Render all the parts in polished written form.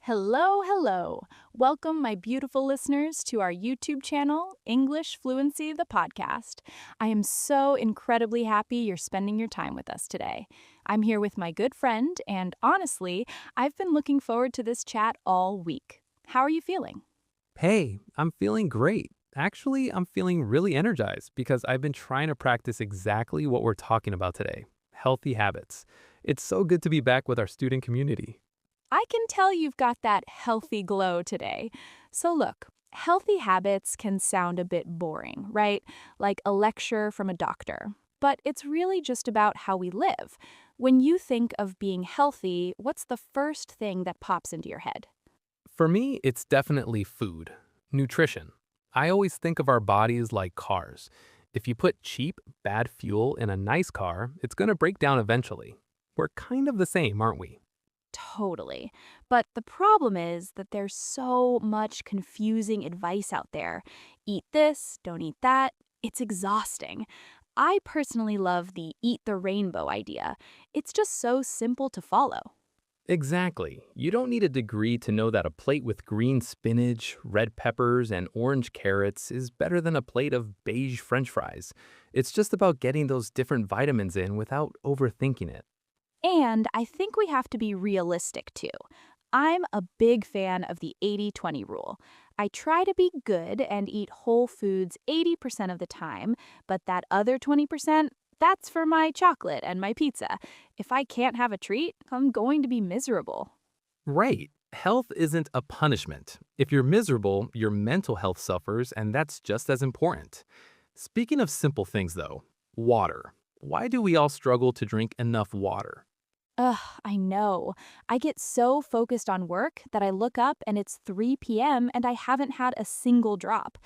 Hello, hello. Welcome, my beautiful listeners, to our YouTube channel, English Fluency, the podcast. I am so incredibly happy you're spending your time with us today. I'm here with my good friend, and honestly, I've been looking forward to this chat all week. How are you feeling? Hey, I'm feeling great. Actually, I'm feeling really energized because I've been trying to practice exactly what we're talking about today: healthy habits. It's so good to be back with our student community. I can tell you've got that healthy glow today. So, look, healthy habits can sound a bit boring, right? Like a lecture from a doctor. But it's really just about how we live. When you think of being healthy, what's the first thing that pops into your head? For me, it's definitely food, nutrition. I always think of our bodies like cars. If you put cheap, bad fuel in a nice car, it's going to break down eventually. We're kind of the same, aren't we? Totally. But the problem is that there's so much confusing advice out there. Eat this, don't eat that. It's exhausting. I personally love the eat the rainbow idea. It's just so simple to follow. Exactly. You don't need a degree to know that a plate with green spinach, red peppers, and orange carrots is better than a plate of beige french fries. It's just about getting those different vitamins in without overthinking it. And I think we have to be realistic too. I'm a big fan of the 80-20 rule. I try to be good and eat whole foods 80% of the time, but that other 20%, that's for my chocolate and my pizza. If I can't have a treat, I'm going to be miserable. Right. Health isn't a punishment. If you're miserable, your mental health suffers, and that's just as important. Speaking of simple things, though, water. Why do we all struggle to drink enough water? Ugh, I know. I get so focused on work that I look up and it's 3 p.m. and I haven't had a single drop.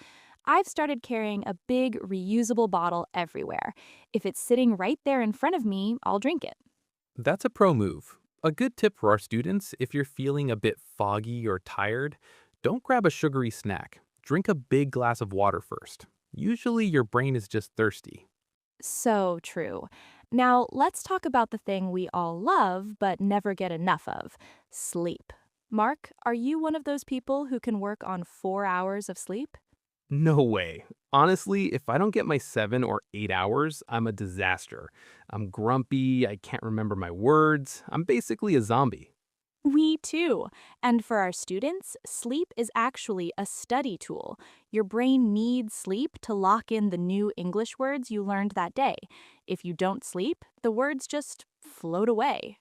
I've started carrying a big reusable bottle everywhere. If it's sitting right there in front of me, I'll drink it. That's a pro move. A good tip for our students: if you're feeling a bit foggy or tired, don't grab a sugary snack. Drink a big glass of water first. Usually your brain is just thirsty. So true. Now, let's talk about the thing we all love but never get enough of: sleep. Mark, are you one of those people who can work on 4 hours of sleep? No way. Honestly, if I don't get my 7 or 8 hours, I'm a disaster. I'm grumpy, I can't remember my words. I'm basically a zombie. We too. And for our students, sleep is actually a study tool. Your brain needs sleep to lock in the new English words you learned that day. If you don't sleep, the words just float away.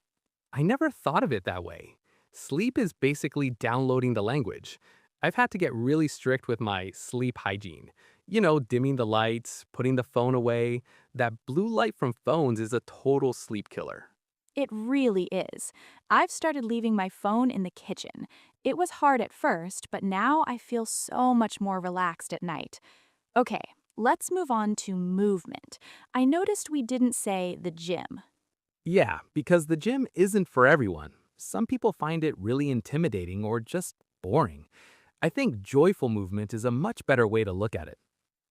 I never thought of it that way. Sleep is basically downloading the language. I've had to get really strict with my sleep hygiene. Dimming the lights, putting the phone away. That blue light from phones is a total sleep killer. It really is. I've started leaving my phone in the kitchen. It was hard at first, but now I feel so much more relaxed at night. Okay, let's move on to movement. I noticed we didn't say the gym. Yeah, because the gym isn't for everyone. Some people find it really intimidating or just boring. I think joyful movement is a much better way to look at it.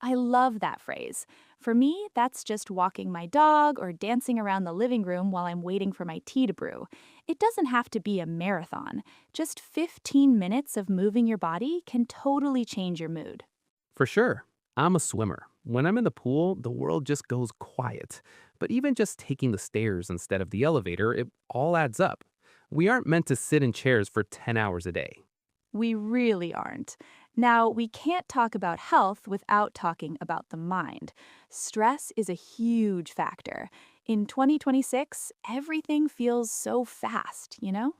I love that phrase. For me, that's just walking my dog or dancing around the living room while I'm waiting for my tea to brew. It doesn't have to be a marathon. Just 15 minutes of moving your body can totally change your mood. For sure, I'm a swimmer. When I'm in the pool, the world just goes quiet. But even just taking the stairs instead of the elevator, it all adds up. We aren't meant to sit in chairs for 10 hours a day. We really aren't. Now, we can't talk about health without talking about the mind. Stress is a huge factor. In 2026, everything feels so fast, you know?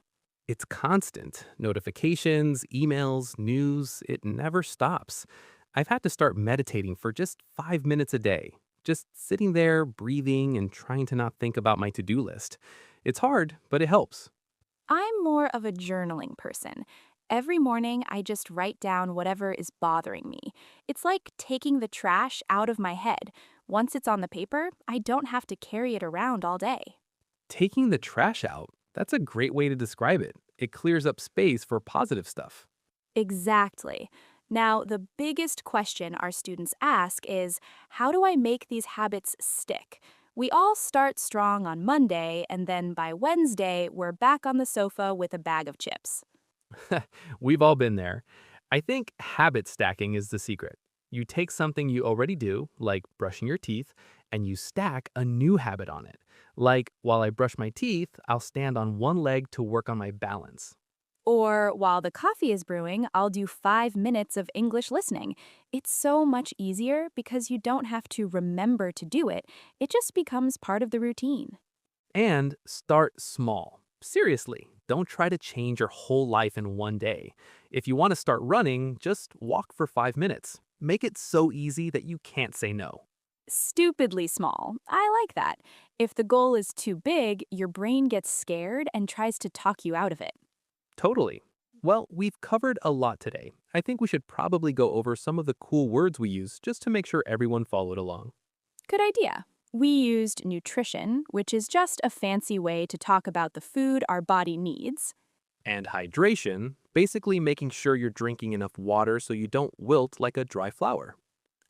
It's constant. Notifications, emails, news, it never stops. I've had to start meditating for just 5 minutes a day, just sitting there, breathing, and trying to not think about my to do list. It's hard, but it helps. I'm more of a journaling person. Every morning, I just write down whatever is bothering me. It's like taking the trash out of my head. Once it's on the paper, I don't have to carry it around all day. Taking the trash out, that's a great way to describe it. It clears up space for positive stuff. Exactly. Now, the biggest question our students ask is, how do I make these habits stick? We all start strong on Monday, and then by Wednesday, we're back on the sofa with a bag of chips. We've all been there. I think habit stacking is the secret. You take something you already do, like brushing your teeth, and you stack a new habit on it. Like, while I brush my teeth, I'll stand on one leg to work on my balance. Or while the coffee is brewing, I'll do 5 minutes of English listening. It's so much easier because you don't have to remember to do it, it just becomes part of the routine. And start small. Seriously, don't try to change your whole life in one day. If you want to start running, just walk for 5 minutes. Make it so easy that you can't say no. Stupidly small. I like that. If the goal is too big, your brain gets scared and tries to talk you out of it. Totally. Well, we've covered a lot today. I think we should probably go over some of the cool words we use just to make sure everyone followed along. Good idea. We used nutrition, which is just a fancy way to talk about the food our body needs. And hydration, basically making sure you're drinking enough water so you don't wilt like a dry flower.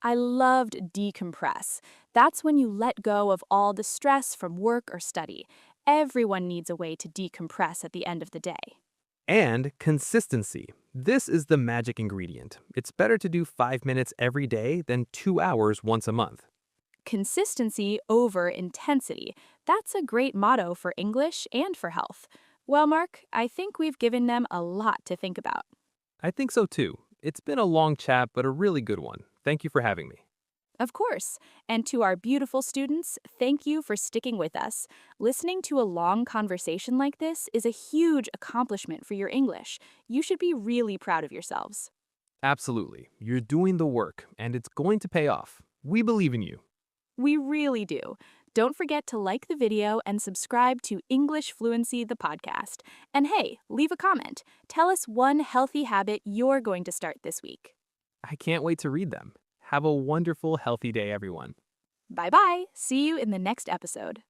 I loved decompress. That's when you let go of all the stress from work or study. Everyone needs a way to decompress at the end of the day. And consistency. This is the magic ingredient. It's better to do 5 minutes every day than 2 hours once a month. Consistency over intensity. That's a great motto for English and for health. Well, Mark, I think we've given them a lot to think about. I think so too. It's been a long chat, but a really good one. Thank you for having me. Of course. And to our beautiful students, thank you for sticking with us. Listening to a long conversation like this is a huge accomplishment for your English. You should be really proud of yourselves. Absolutely. You're doing the work, and it's going to pay off. We believe in you. We really do. Don't forget to like the video and subscribe to English Fluency, the podcast. And hey, leave a comment. Tell us one healthy habit you're going to start this week. I can't wait to read them. Have a wonderful, healthy day, everyone. Bye bye. See you in the next episode.